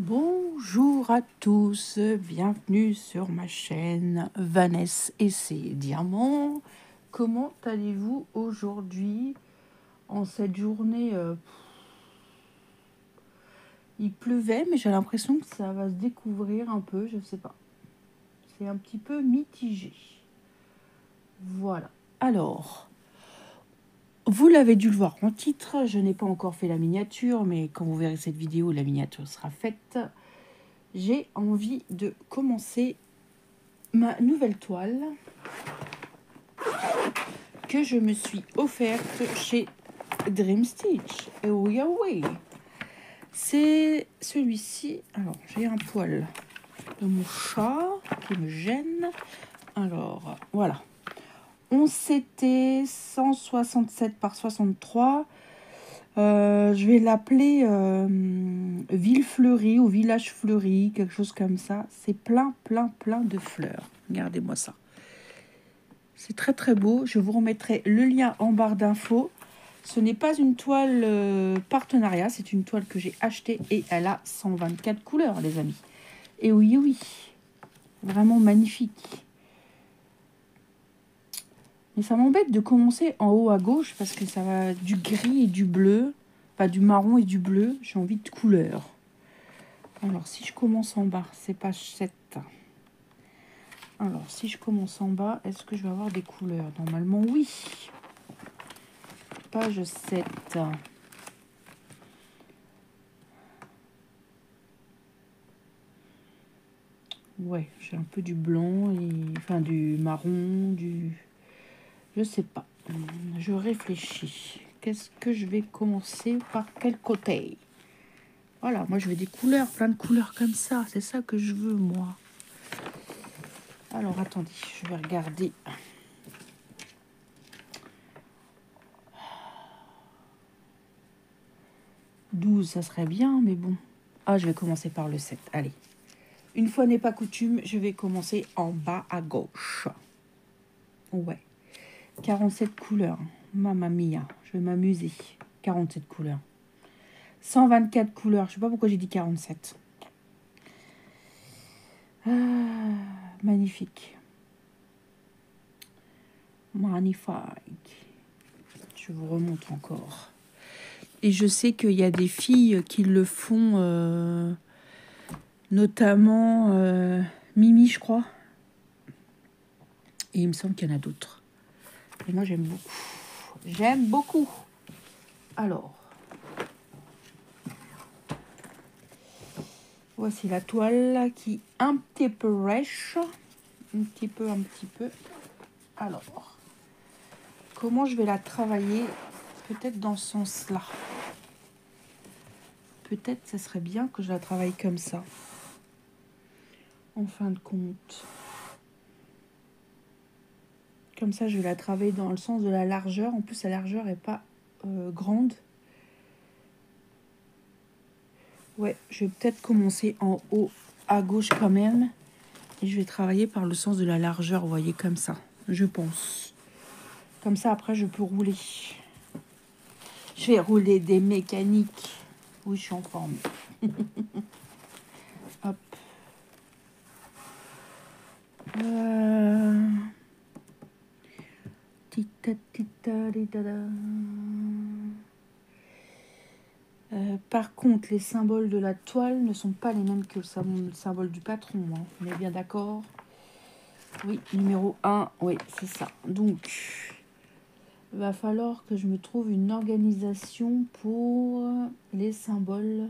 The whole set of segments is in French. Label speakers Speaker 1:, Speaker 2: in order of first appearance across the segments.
Speaker 1: Bonjour à tous, bienvenue sur ma chaîne Vanessa et ses diamants. Comment allez-vous aujourd'hui en cette journée il pleuvait, mais j'ai l'impression que ça va se découvrir un peu, je sais pas. C'est un petit peu mitigé. Voilà. Alors, vous l'avez dû le voir en titre, je n'ai pas encore fait la miniature, mais quand vous verrez cette vidéo, la miniature sera faite. J'ai envie de commencer ma nouvelle toile que je me suis offerte chez Dream Stitch. Et oui, oui. C'est celui-ci. Alors, j'ai un poil de mon chat qui me gêne. Alors, voilà. 11 CT 167 par 63. Je vais l'appeler Ville Fleurie ou Village Fleuri, quelque chose comme ça. C'est plein de fleurs. Regardez-moi ça. C'est très très beau. Je vous remettrai le lien en barre d'infos. Ce n'est pas une toile partenariat, c'est une toile que j'ai achetée et elle a 124 couleurs, les amis. Et oui, oui, vraiment magnifique. Mais ça m'embête de commencer en haut à gauche parce que ça va du gris et du bleu, pas du marron et du bleu. J'ai envie de couleurs. Alors, si je commence en bas, c'est page 7. Alors, si je commence en bas, est-ce que je vais avoir des couleurs? Normalement, oui. Page 7. Ouais, j'ai un peu du blanc, enfin du marron, je sais pas. Je réfléchis. Qu'est-ce que je vais commencer par quel côté? Voilà, moi je veux des couleurs, plein de couleurs comme ça. C'est ça que je veux, moi. Alors, attendez, je vais regarder. « 12, ça serait bien, mais bon. Ah, je vais commencer par le 7. Allez. Une fois n'est pas coutume, je vais commencer en bas à gauche. Ouais. 47 couleurs. Mamma mia, je vais m'amuser. 47 couleurs. 124 couleurs. Je sais pas pourquoi j'ai dit 47. Ah, magnifique. Magnifique. Je vous remonte encore. Et je sais qu'il y a des filles qui le font, notamment Mimi, je crois. Et il me semble qu'il y en a d'autres. Et moi, j'aime beaucoup. J'aime beaucoup. Alors, voici la toile qui est un petit peu rêche. Un petit peu. Alors, comment je vais la travailler? Peut-être dans ce sens-là. Peut-être ça serait bien que je la travaille comme ça. En fin de compte. Comme ça, je vais la travailler dans le sens de la largeur. En plus, la largeur n'est pas grande. Ouais, je vais peut-être commencer en haut à gauche quand même. Et je vais travailler par le sens de la largeur, vous voyez, comme ça. Je pense. Comme ça, après, je peux rouler. Je vais rouler des mécaniques. Oui, je suis en forme. Hop. Par contre, les symboles de la toile ne sont pas les mêmes que le symbole du patron. Hein. On est bien d'accord? Oui, numéro 1, oui, c'est ça. Donc, il va falloir que je me trouve une organisation pour les symboles.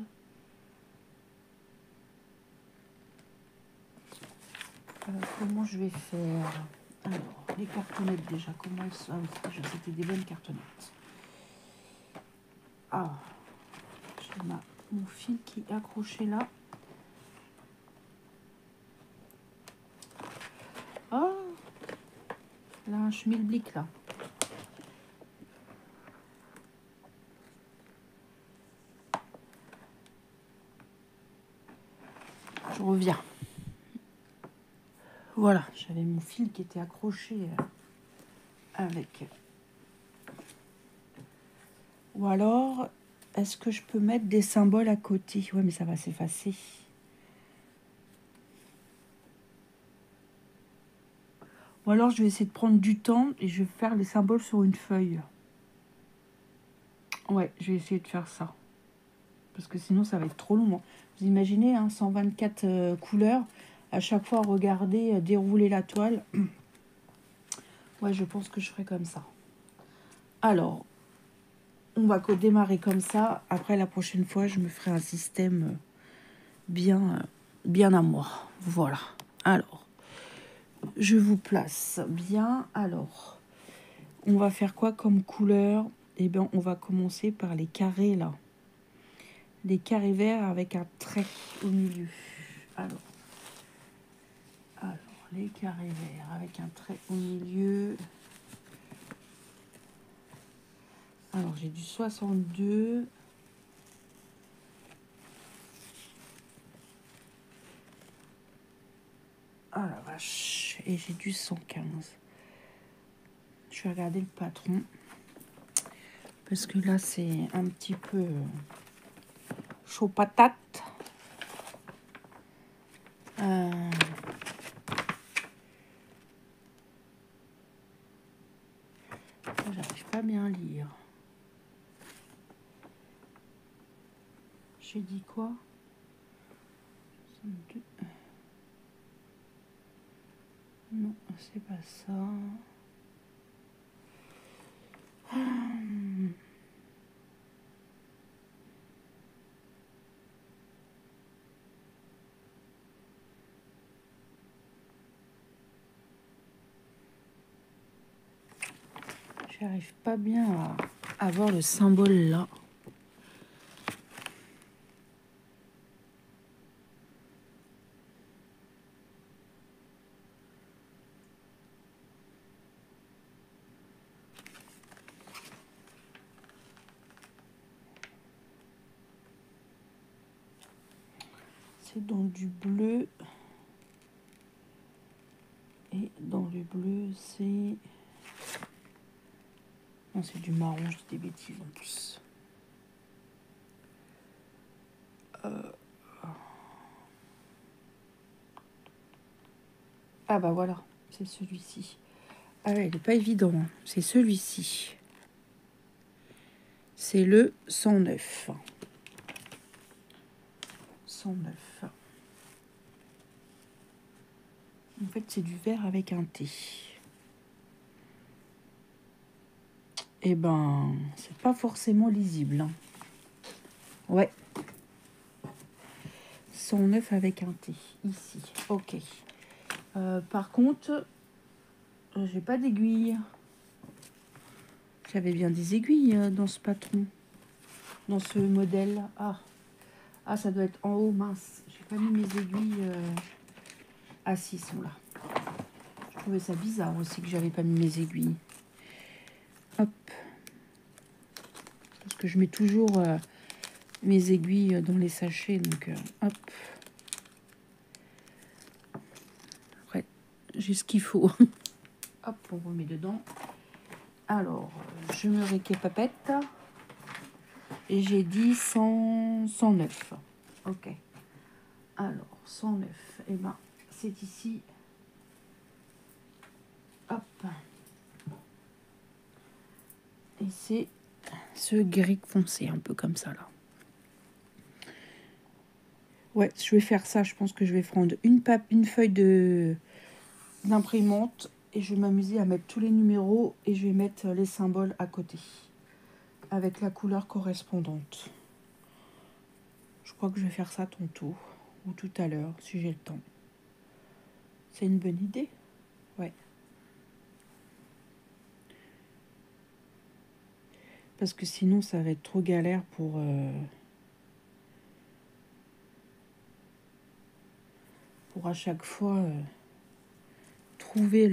Speaker 1: Comment je vais faire? Alors, les cartonnettes déjà, comment elles sont? Ah oui, c'était des bonnes cartonnettes. Ah, j'ai mon fil qui est accroché là. Ah, là, un schmilblick là. Je reviens. Voilà, j'avais mon fil qui était accroché avec. Ou alors, est-ce que je peux mettre des symboles à côté? Ouais, mais ça va s'effacer. Ou alors, je vais essayer de prendre du temps et je vais faire les symboles sur une feuille. Ouais, je vais essayer de faire ça. Parce que sinon, ça va être trop long. Vous imaginez, hein, 124 couleurs. À chaque fois, regarder, dérouler la toile. Ouais, je pense que je ferai comme ça. Alors, on va démarrer comme ça. Après, la prochaine fois, je me ferai un système bien à moi. Voilà. Alors, je vous place bien. Alors, on va faire quoi comme couleur? Eh bien, on va commencer par les carrés, là. Les carrés verts avec un trait au milieu. Alors, les carrés verts avec un trait au milieu. Alors, j'ai du 62. Ah la vache. Et j'ai du 115. Je vais regarder le patron. Parce que là, c'est un petit peu chaud patate. J'arrive pas bien à lire. J'ai dit quoi? 62. Non, c'est pas ça. J'arrive pas bien à avoir le symbole là. C'est dans du bleu. Et dans le bleu, c'est... Non, c'est du marron, je dis des bêtises en plus. Ah bah voilà, c'est celui-ci. Ah ouais, il n'est pas évident, hein. C'est celui-ci. C'est le 109. 109. En fait, c'est du vert avec un T. Eh ben, c'est pas forcément lisible, hein. Ouais. 109 avec un T, ici. Ok. Par contre, j'ai pas d'aiguille. J'avais bien des aiguilles dans ce patron. Dans ce modèle. Ah, ça doit être en haut, mince. J'ai pas mis mes aiguilles. Ah si, ils sont là. Je trouvais ça bizarre aussi que j'avais pas mis mes aiguilles. Hop. Parce que je mets toujours mes aiguilles dans les sachets. Donc, hop. Après, j'ai ce qu'il faut. Hop, on remet dedans. Alors, je me récapapette. Et j'ai dit 109. Ok. Alors, 109. Eh ben, c'est ici. Hop. Et c'est ce gris foncé, un peu comme ça, là. Ouais, je vais faire ça. Je pense que je vais prendre une feuille d'imprimante et je vais m'amuser à mettre tous les numéros et je vais mettre les symboles à côté avec la couleur correspondante. Je crois que je vais faire ça tantôt ou tout à l'heure si j'ai le temps. C'est une bonne idée. Ouais. Parce que sinon, ça va être trop galère pour à chaque fois trouver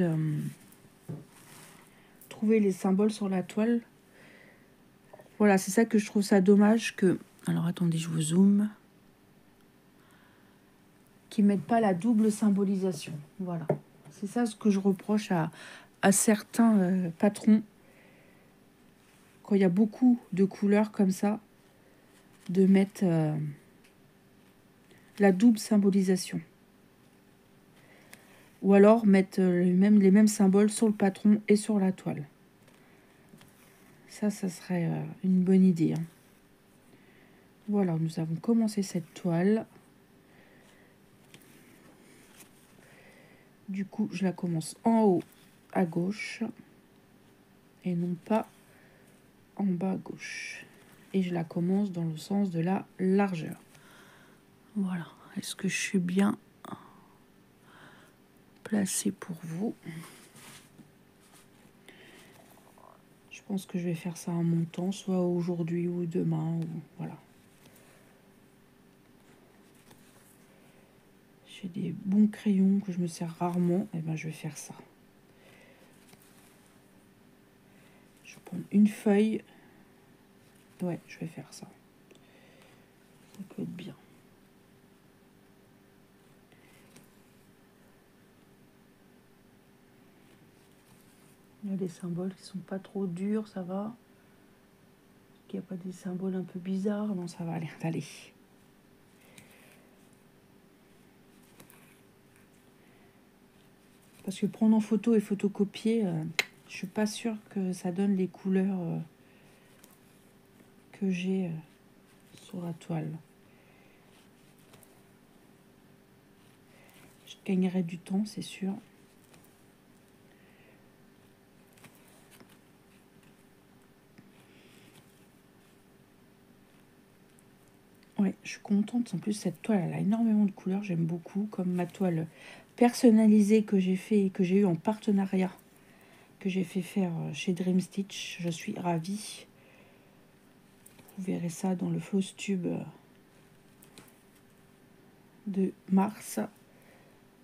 Speaker 1: les symboles sur la toile. Voilà, c'est ça que je trouve ça dommage que... Alors, attendez, je vous zoome. Qu'ils mettent pas la double symbolisation. Voilà. C'est ça ce que je reproche à certains patrons. Quand il y a beaucoup de couleurs comme ça, de mettre la double symbolisation. Ou alors mettre les mêmes symboles sur le patron et sur la toile. Ça serait une bonne idée. Hein. Voilà, nous avons commencé cette toile. Du coup, je la commence en haut à gauche et non pas en bas à gauche. Et je la commence dans le sens de la largeur. Voilà. Est-ce que je suis bien placée pour vous? Je pense que je vais faire ça en montant, soit aujourd'hui ou demain. Ou... Voilà. J'ai des bons crayons que je me sers rarement. Et ben, je vais faire ça. Je vais prendre une feuille. Ouais, je vais faire ça. Ça peut être bien. Il y a des symboles qui sont pas trop durs, ça va. Il n'y a pas des symboles un peu bizarres. Non, ça va aller. Allez. Parce que prendre en photo et photocopier, je suis pas sûre que ça donne les couleurs que j'ai sur la toile. Je gagnerai du temps, c'est sûr. Ouais, je suis contente. En plus, cette toile, elle a énormément de couleurs. J'aime beaucoup. Comme ma toile personnalisée que j'ai fait, que j'ai eu en partenariat, que j'ai fait faire chez Dream Stitch. Je suis ravie. Vous verrez ça dans le Flosstube de mars.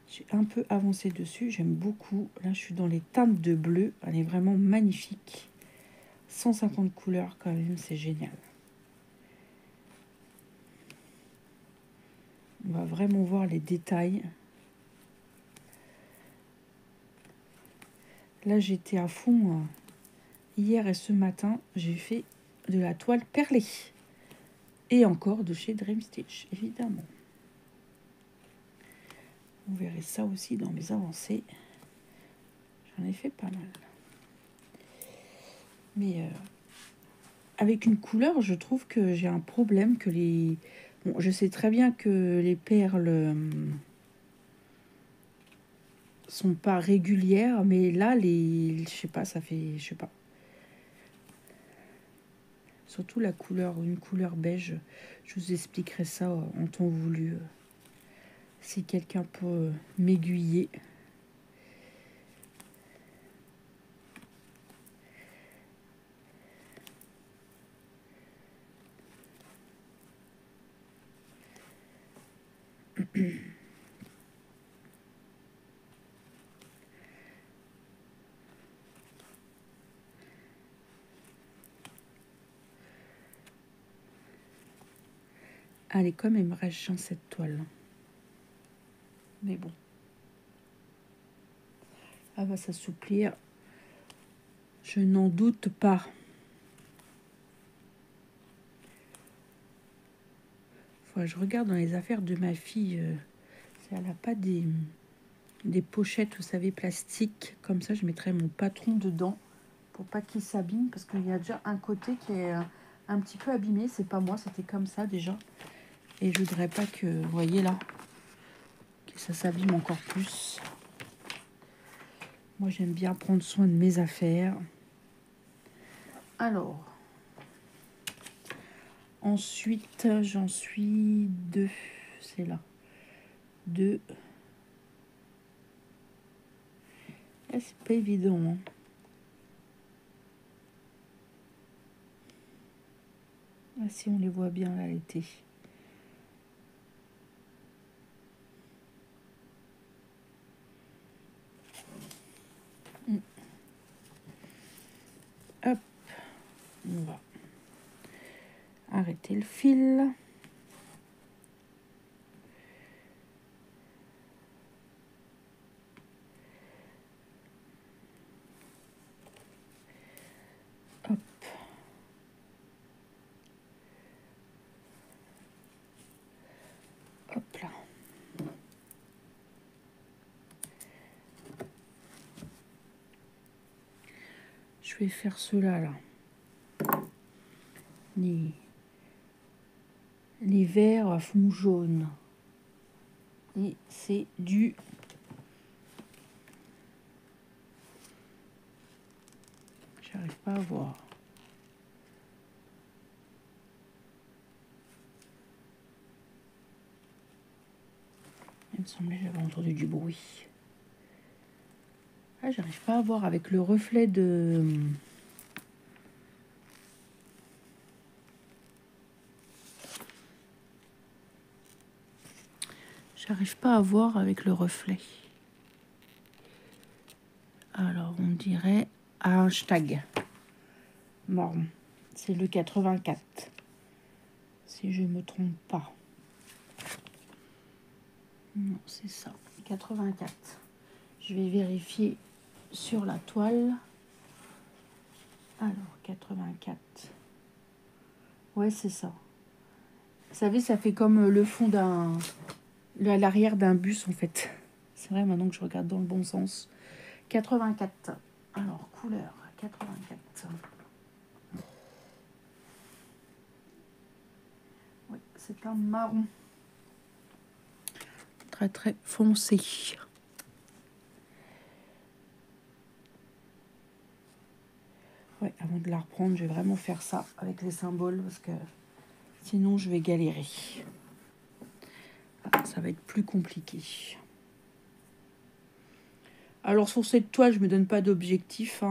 Speaker 1: J'ai un peu avancé dessus. J'aime beaucoup. Là, je suis dans les teintes de bleu. Elle est vraiment magnifique. 150 couleurs quand même. C'est génial. On va vraiment voir les détails. Là, j'étais à fond. Hier et ce matin, j'ai fait de la toile perlée. Et encore de chez Dream Stitch, évidemment. Vous verrez ça aussi dans mes avancées. J'en ai fait pas mal. Mais avec une couleur, je trouve que j'ai un problème que les... Bon, je sais très bien que les perles sont pas régulières, mais là, je sais pas, ça fait... Je sais pas. Surtout la couleur, une couleur beige. Je vous expliquerai ça en temps voulu. Si quelqu'un peut m'aiguiller. Elle est quand même rêche cette toile. Mais bon. Elle va s'assouplir. Je n'en doute pas. Je regarde dans les affaires de ma fille. Elle n'a pas des pochettes, vous savez, plastiques. Comme ça, je mettrai mon patron dedans pour pas qu'il s'abîme. Parce qu'il y a déjà un côté qui est un petit peu abîmé. C'est pas moi, c'était comme ça déjà. Et je voudrais pas que, vous voyez là, que ça s'abîme encore plus. Moi, j'aime bien prendre soin de mes affaires. Alors, ensuite, j'en suis 2. C'est là. 2. C'est pas évident. Hein. Ah, si on les voit bien là l'été. Hop, on va arrêter le fil. Hop. Hop là. Je vais faire ceux-là, là. Les verts à fond jaune. Et c'est du... J'arrive pas à voir. Il me semblait que j'avais entendu du bruit. Ah, j'arrive pas à voir avec le reflet de... J'arrive pas à voir avec le reflet. Alors, on dirait un hashtag. Bon, c'est le 84. Si je me trompe pas. Non, c'est ça. 84. Je vais vérifier sur la toile. Alors, 84. Ouais, c'est ça. Vous savez, ça fait comme le fond d'un... l'arrière d'un bus, en fait. C'est vrai, maintenant que je regarde dans le bon sens. 84. Alors, couleur, 84. Oui, c'est un marron. Très, très foncé. Ouais, avant de la reprendre, je vais vraiment faire ça avec les symboles parce que sinon, je vais galérer. Ça va être plus compliqué. Alors, sur cette toile, je ne me donne pas d'objectif.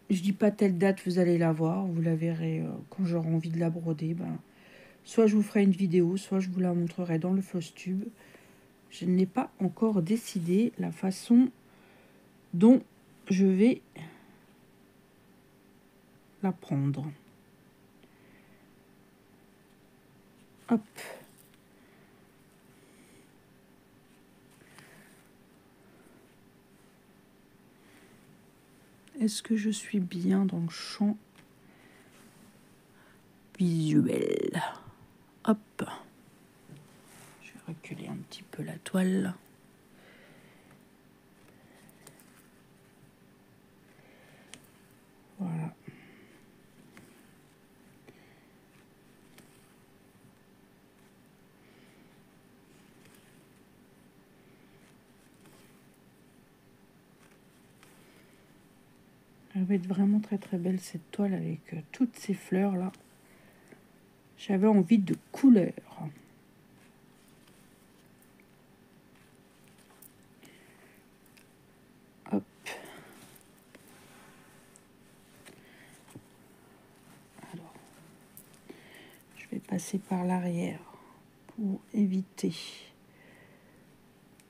Speaker 1: Je dis pas telle date, vous allez la voir. Vous la verrez quand j'aurai envie de la broder. Soit je vous ferai une vidéo, soit je vous la montrerai dans le Flosstube. Je n'ai pas encore décidé la façon dont je vais la prendre. Hop. Est-ce que je suis bien dans le champ visuel? Hop. Je vais reculer un petit peu la toile. Voilà. Elle va être vraiment très très belle cette toile avec toutes ces fleurs là. J'avais envie de couleur. Hop. Alors, je vais passer par l'arrière pour éviter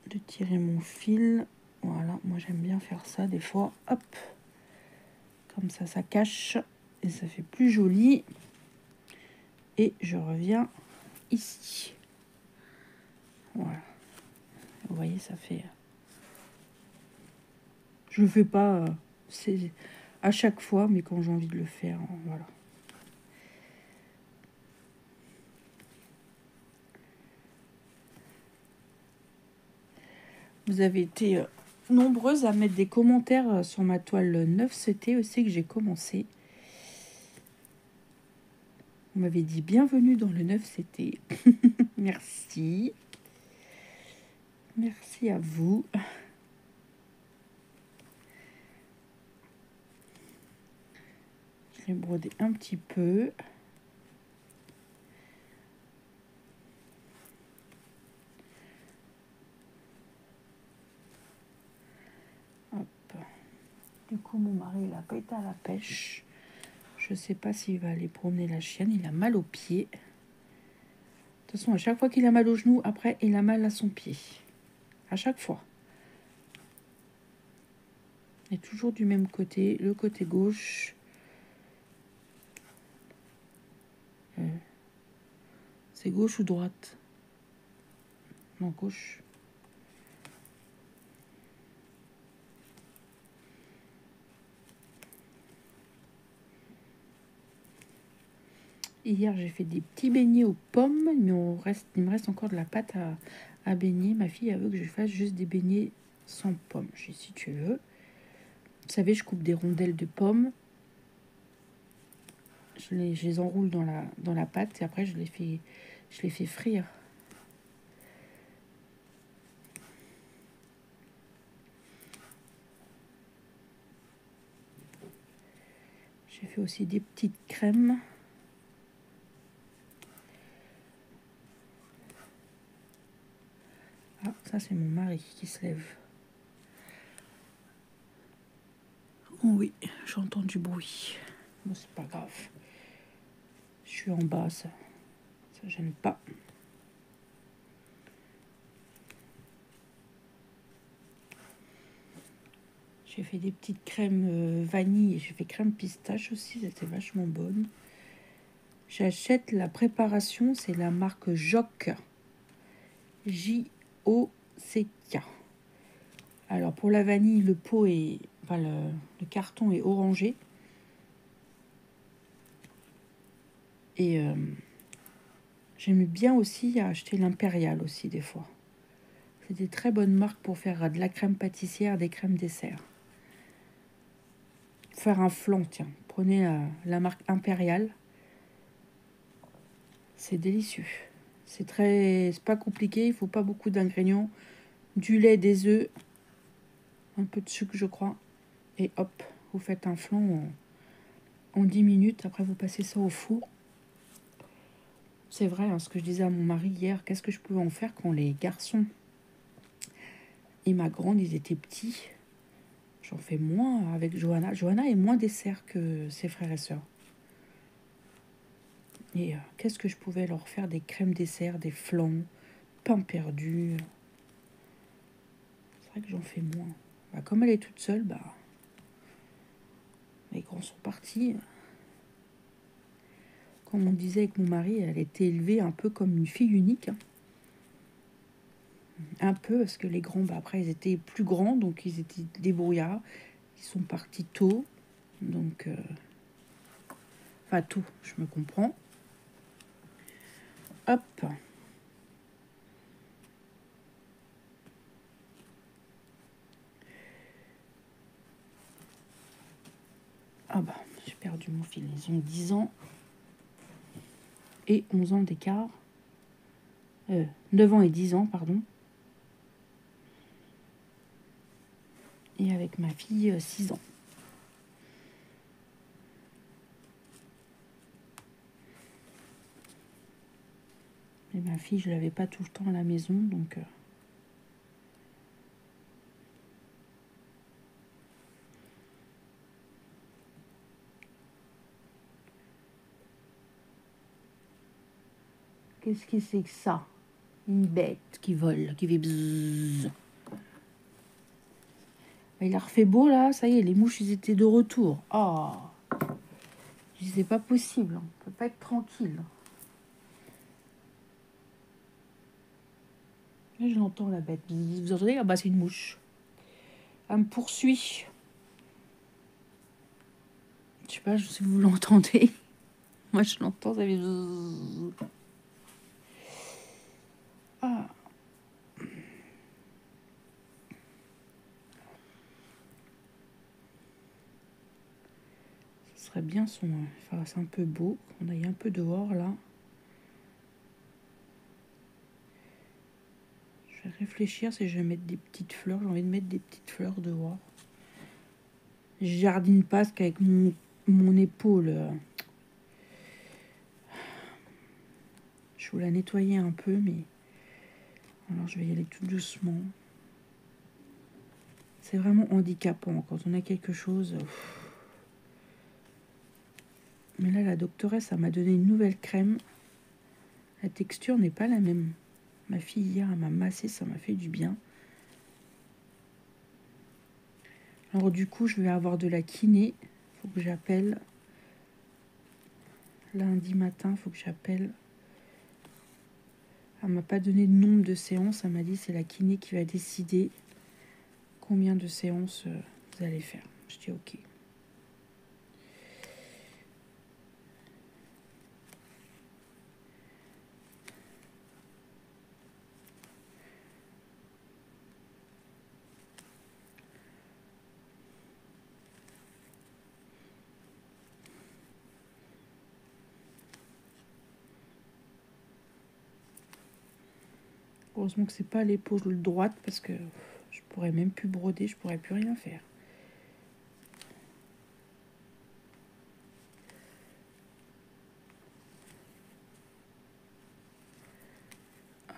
Speaker 1: de tirer mon fil. Voilà, moi j'aime bien faire ça des fois. Hop. Comme ça cache et ça fait plus joli. Et je reviens ici. Voilà. Vous voyez, ça fait... Je le fais pas c'est à chaque fois, mais quand j'ai envie de le faire, voilà. Vous avez été nombreuses à mettre des commentaires sur ma toile 9CT aussi que j'ai commencé. Vous m'avez dit bienvenue dans le 9CT. Merci. Merci à vous. Je vais broder un petit peu. Hop. Du coup, mon mari, il a pas été à la pêche. Je ne sais pas s'il va aller promener la chienne. Il a mal aux pieds. De toute façon, à chaque fois qu'il a mal au genou, après, il a mal à son pied. À chaque fois. Et toujours du même côté, le côté gauche. C'est gauche ou droite? Non, gauche. Hier, j'ai fait des petits beignets aux pommes. Il me reste encore de la pâte à baigner. Ma fille, elle veut que je fasse juste des beignets sans pommes. Je dis, si tu veux. Vous savez, je coupe des rondelles de pommes. Je les enroule dans la pâte et après je les fais frire. J'ai fait aussi des petites crèmes. Ah, ça c'est mon mari qui se lève. Oh oui, j'entends du bruit. Bon, c'est pas grave. Je suis en bas, ça gêne pas. J'ai fait des petites crèmes vanille et j'ai fait crème pistache aussi, c'était vachement bonne. J'achète la préparation, c'est la marque Jock. J-O-C-K. Alors pour la vanille, le pot est, enfin le carton est orangé. Et j'aime bien aussi acheter l'impérial aussi des fois. C'est des très bonnes marques pour faire de la crème pâtissière, des crèmes dessert. Faire un flan, tiens. Prenez la marque impérial. C'est délicieux. C'est pas compliqué, il faut pas beaucoup d'ingrédients. Du lait, des œufs, un peu de sucre, je crois. Et hop, vous faites un flan en 10 minutes. Après, vous passez ça au four. C'est vrai, hein, ce que je disais à mon mari hier, qu'est-ce que je pouvais en faire quand les garçons et ma grande, ils étaient petits. J'en fais moins avec Johanna. Johanna est moins dessert que ses frères et sœurs. Et qu'est-ce que je pouvais leur faire? Des crèmes dessert, des flans, pain perdu. C'est vrai que j'en fais moins. Bah, comme elle est toute seule, bah, les grands sont partis. Comme on disait avec mon mari, elle était élevée un peu comme une fille unique. Hein. Un peu, parce que les grands, bah, après, ils étaient plus grands, donc ils étaient débrouillards. Ils sont partis tôt. Donc, enfin, tôt, je me comprends. Hop. Ah bah, j'ai perdu mon fil. Ils ont 10 ans et 11 ans d'écart. 9 ans et 10 ans, pardon. Et avec ma fille, 6 ans. Et ma fille, je l'avais pas tout le temps à la maison, donc... Qu'est-ce que c'est que ça? Une bête qui vole, qui fait bzzz. Il a refait beau, là. Ça y est, les mouches, ils étaient de retour. Oh, je dis, c'est pas possible. On peut pas être tranquille. Là, je l'entends, la bête. Vous entendez? Ah bah, c'est une mouche. Elle me poursuit. Je sais pas si vous l'entendez. Moi, je l'entends, ça fait bzzz. Ah. Ce serait bien enfin, c'est un peu beau. On aille un peu dehors, là. Je vais réfléchir si je vais mettre des petites fleurs. J'ai envie de mettre des petites fleurs dehors. Je jardine pas parce qu'avec mon épaule, je voulais la nettoyer un peu, mais alors je vais y aller tout doucement. C'est vraiment handicapant quand on a quelque chose. Mais là, la doctoresse, elle m'a donné une nouvelle crème. La texture n'est pas la même. Ma fille, hier, elle m'a massé, ça m'a fait du bien. Alors du coup, je vais avoir de la kiné. Faut que j'appelle. Lundi matin, faut que j'appelle. Elle m'a pas donné de nombre de séances. Elle m'a dit c'est la kiné qui va décider combien de séances vous allez faire. Je dis ok. Heureusement que c'est pas l'épaule droite parce que je pourrais même plus broder, je pourrais plus rien faire.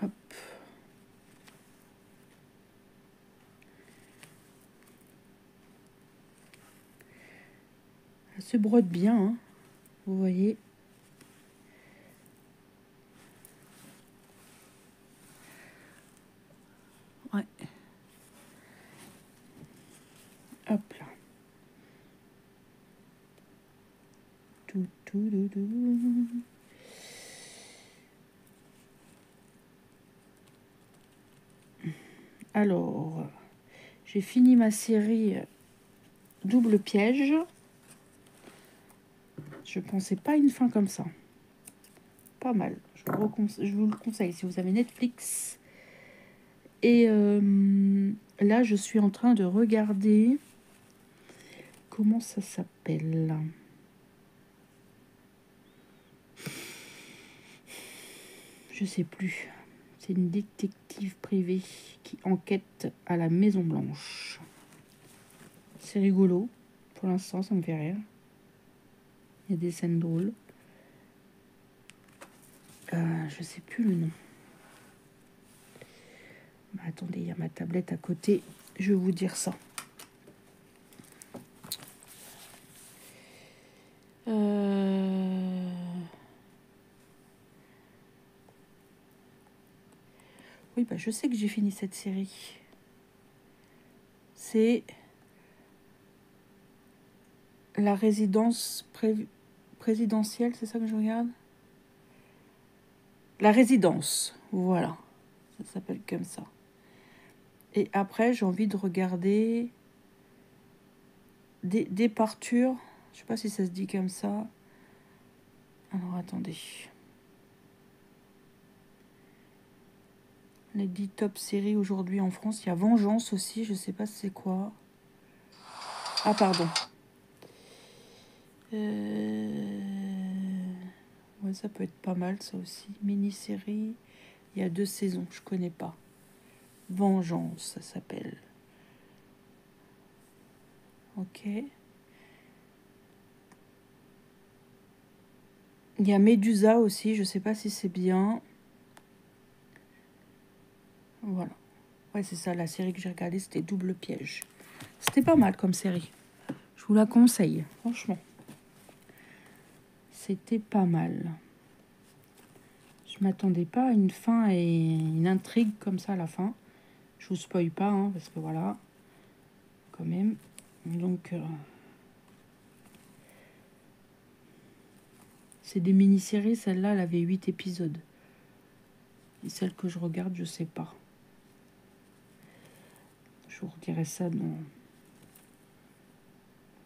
Speaker 1: Hop. Elle se brode bien, hein, vous voyez. Ouais. Hop là. Tout. Alors, j'ai fini ma série double piège. Je pensais pas à une fin comme ça. Pas mal. Je vous le conseille si vous avez Netflix. Et là, je suis en train de regarder... Comment ça s'appelle? Je sais plus. C'est une détective privée qui enquête à la Maison Blanche. C'est rigolo. Pour l'instant, ça me fait rire. Il y a des scènes drôles. Je sais plus le nom. Bah, attendez, il y a ma tablette à côté. Je vais vous dire ça. Oui, bah, je sais que j'ai fini cette série. C'est la résidence présidentielle, c'est ça que je regarde? La résidence, voilà. Ça s'appelle comme ça. Et après, j'ai envie de regarder des partures. Je sais pas si ça se dit comme ça. Alors, attendez. Les 10 top séries aujourd'hui en France. Il y a Vengeance aussi, je sais pas c'est quoi. Ah, pardon. Ouais, ça peut être pas mal, ça aussi. Mini-série. Il y a 2 saisons, je connais pas. Vengeance, ça s'appelle. Ok. Il y a Médusa aussi, je sais pas si c'est bien. Voilà. Ouais, c'est ça, la série que j'ai regardée, c'était Double Piège. C'était pas mal comme série. Je vous la conseille, franchement. C'était pas mal. Je m'attendais pas à une fin et une intrigue comme ça à la fin. Je vous spoil pas, hein, parce que voilà, quand même. Donc, c'est des mini-séries. Celle-là, elle avait 8 épisodes. Et celle que je regarde, je sais pas. Je vous redirai ça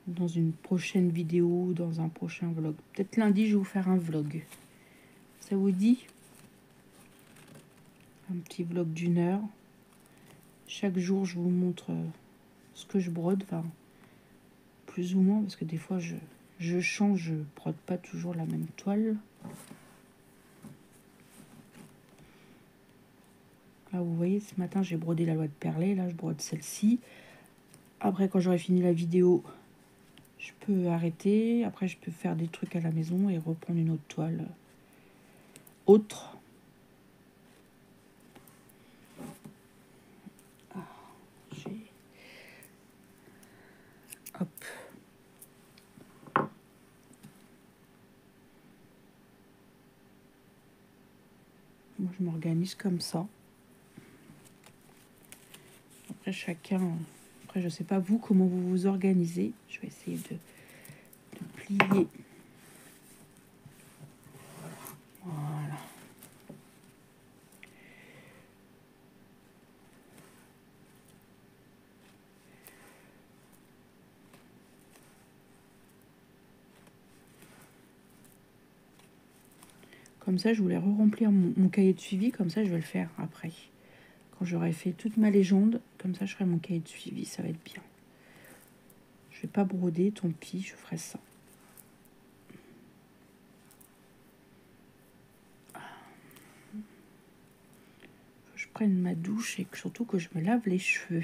Speaker 1: dans une prochaine vidéo, dans un prochain vlog. Peut-être lundi, je vais vous faire un vlog. Ça vous dit? Un petit vlog d'1 heure. Chaque jour, je vous montre ce que je brode. Enfin, plus ou moins, parce que des fois, je change. Je brode pas toujours la même toile. Là, vous voyez, ce matin, j'ai brodé la loi de Perlet. Là, je brode celle-ci. Après, quand j'aurai fini la vidéo, je peux arrêter. Après, je peux faire des trucs à la maison et reprendre une autre toile autre. Hop. Moi, je m'organise comme ça. Après, chacun... Après, je sais pas vous, comment vous vous organisez. Je vais essayer de plier. Voilà. Comme ça, je voulais re-remplir mon cahier de suivi. Comme ça, je vais le faire après. Quand j'aurai fait toute ma légende, comme ça, je ferai mon cahier de suivi. Ça va être bien. Je vais pas broder, tant pis, je ferai ça. reprenne ma douche et que, surtout que je me lave les cheveux.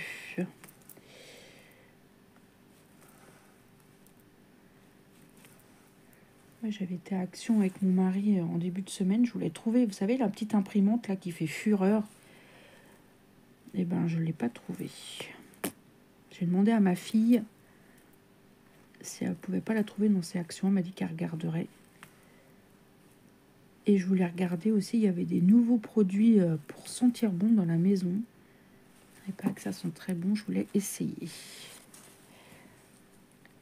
Speaker 1: Ouais, j'avais été à Action avec mon mari en début de semaine. Je voulais trouver, vous savez, la petite imprimante là qui fait fureur. Eh ben, je ne l'ai pas trouvée. J'ai demandé à ma fille si elle ne pouvait pas la trouver dans ses Actions. Elle m'a dit qu'elle regarderait. Et je voulais regarder aussi, il y avait des nouveaux produits pour sentir bon dans la maison. Et pas que ça sent très bon, je voulais essayer.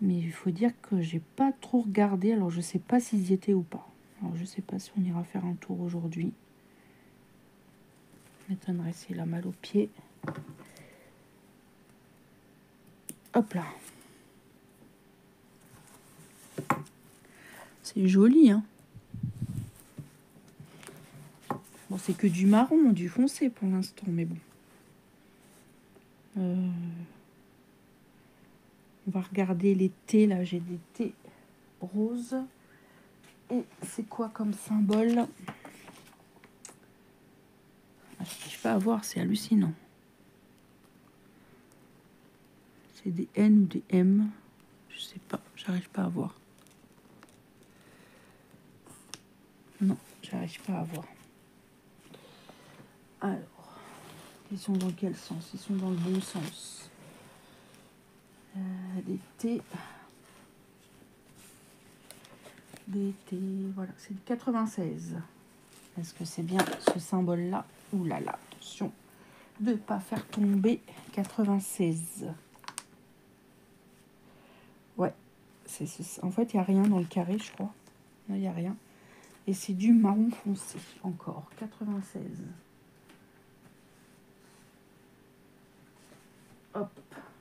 Speaker 1: Mais il faut dire que j'ai pas trop regardé, alors je sais pas s'ils y étaient ou pas. Alors je sais pas si on ira faire un tour aujourd'hui. M'étonnerait s'il a mal aux pieds. Hop là. C'est joli, hein. Bon, c'est que du marron, du foncé pour l'instant, mais bon. On va regarder les thés, là. J'ai des thés roses. Et c'est quoi comme symbole? Je n'arrive pas à voir, c'est hallucinant. C'est des N ou des M. Je sais pas, j'arrive pas à voir. Non, j'arrive pas à voir. Alors, ils sont dans quel sens? Ils sont dans le bon sens. Des thés. Des thés, voilà, c'est du 96. Est-ce que c'est bien ce symbole-là? Ouh là là, attention de ne pas faire tomber 96. Ouais, en fait, il n'y a rien dans le carré, je crois. Il n'y a rien. Et c'est du marron foncé, encore, 96. Hop,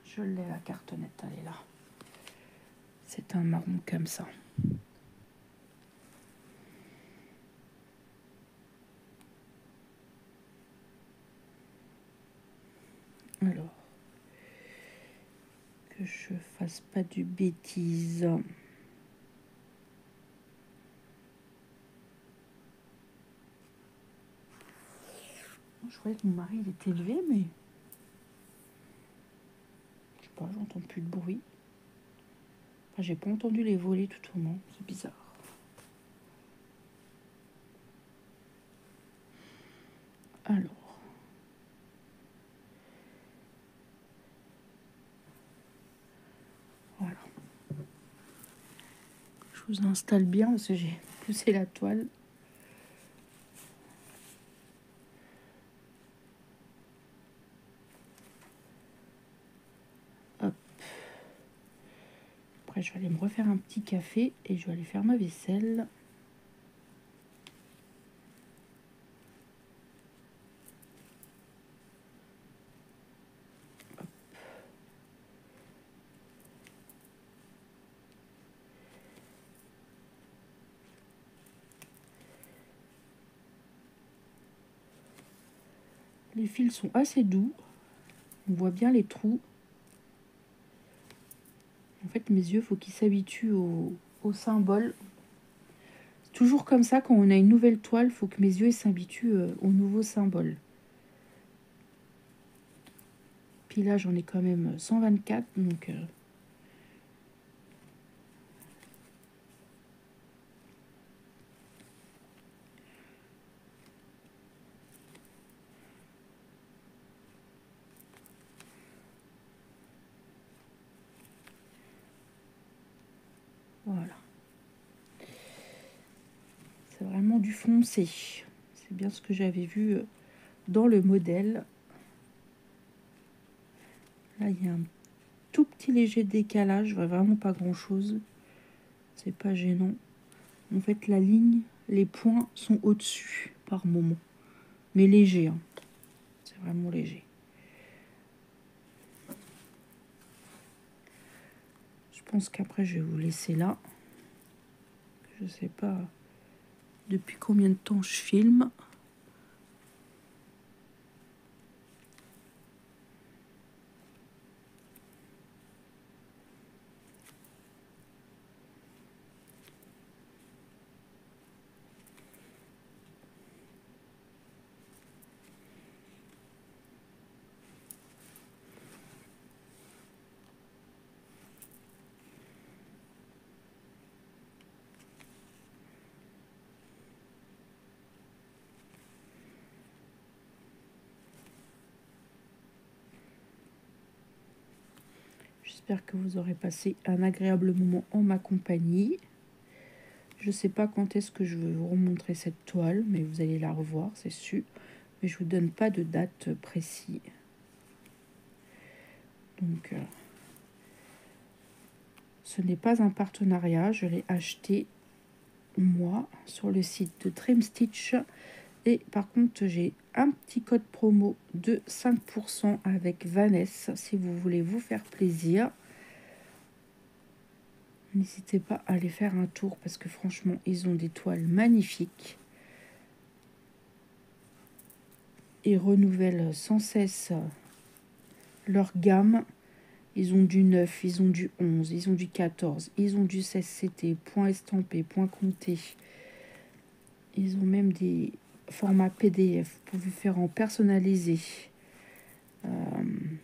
Speaker 1: je l'ai, la cartonnette, elle est là. C'est un marron comme ça. Alors, que je fasse pas du bêtise. Je croyais que mon mari il était élevé, mais je sais pas, j'entends plus de bruit. Enfin, j'ai pas entendu les volets tout au long, c'est bizarre. Alors. Voilà. Je vous installe bien parce que j'ai poussé la toile. Hop. Après, je vais aller me refaire un petit café et je vais aller faire ma vaisselle. Hop. Les fils sont assez doux. On voit bien les trous. En fait, mes yeux, il faut qu'ils s'habituent au symbole. Toujours comme ça, quand on a une nouvelle toile, il faut que mes yeux s'habituent au nouveau symbole. Puis là, j'en ai quand même 124, donc... voilà. C'est vraiment du foncé. C'est bien ce que j'avais vu dans le modèle. Là, il y a un tout petit léger décalage. Je vois vraiment pas grand-chose. C'est pas gênant. En fait, la ligne, les points sont au-dessus par moment. Mais léger. Hein. C'est vraiment léger. Je pense qu'après, je vais vous laisser là. Je sais pas depuis combien de temps je filme. J'espère que vous aurez passé un agréable moment en ma compagnie. Je ne sais pas quand est-ce que je vais vous remontrer cette toile, mais vous allez la revoir, c'est sûr. Mais je ne vous donne pas de date précise. Donc, ce n'est pas un partenariat. Je l'ai acheté, moi, sur le site de Dream Stitch. Et par contre, j'ai un petit code promo de 5% avec Vanessa, si vous voulez vous faire plaisir. N'hésitez pas à aller faire un tour parce que franchement, ils ont des toiles magnifiques. Ils renouvellent sans cesse leur gamme. Ils ont du 9, ils ont du 11, ils ont du 14, ils ont du 16 CT, point estampé, point compté. Ils ont même des formats PDF. Vous pouvez faire en personnalisé. Il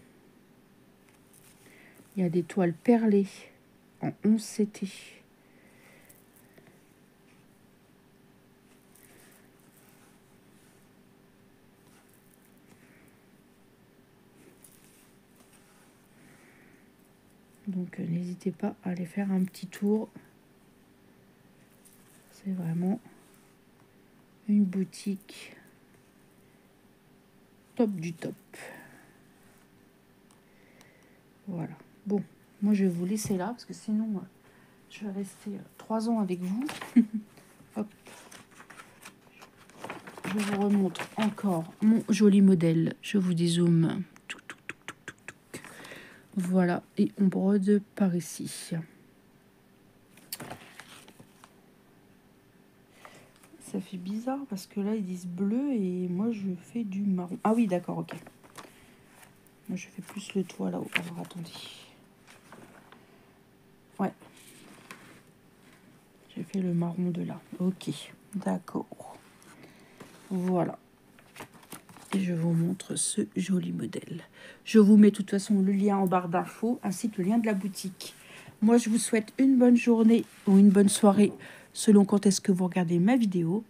Speaker 1: y a des toiles perlées en 11 CT. Donc n'hésitez pas à aller faire un petit tour. C'est vraiment une boutique top du top. Voilà. Bon, moi je vais vous laisser là parce que sinon je vais rester 3 ans avec vous. Hop. Je vous remontre encore mon joli modèle. Je vous dézoome. Voilà, et on brode par ici. Ça fait bizarre parce que là ils disent bleu et moi je fais du marron. Ah oui, d'accord, ok. Moi je fais plus le toit là-haut. Alors attendez. Ouais. J'ai fait le marron de là. Ok, d'accord. Voilà. Et je vous montre ce joli modèle. Je vous mets de toute façon le lien en barre d'infos ainsi que le lien de la boutique. Moi, je vous souhaite une bonne journée ou une bonne soirée selon quand est-ce que vous regardez ma vidéo.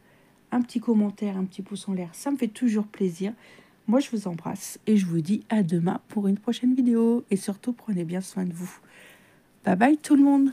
Speaker 1: Un petit commentaire, un petit pouce en l'air, ça me fait toujours plaisir. Moi, je vous embrasse et je vous dis à demain pour une prochaine vidéo. Et surtout, prenez bien soin de vous. Bye bye tout le monde!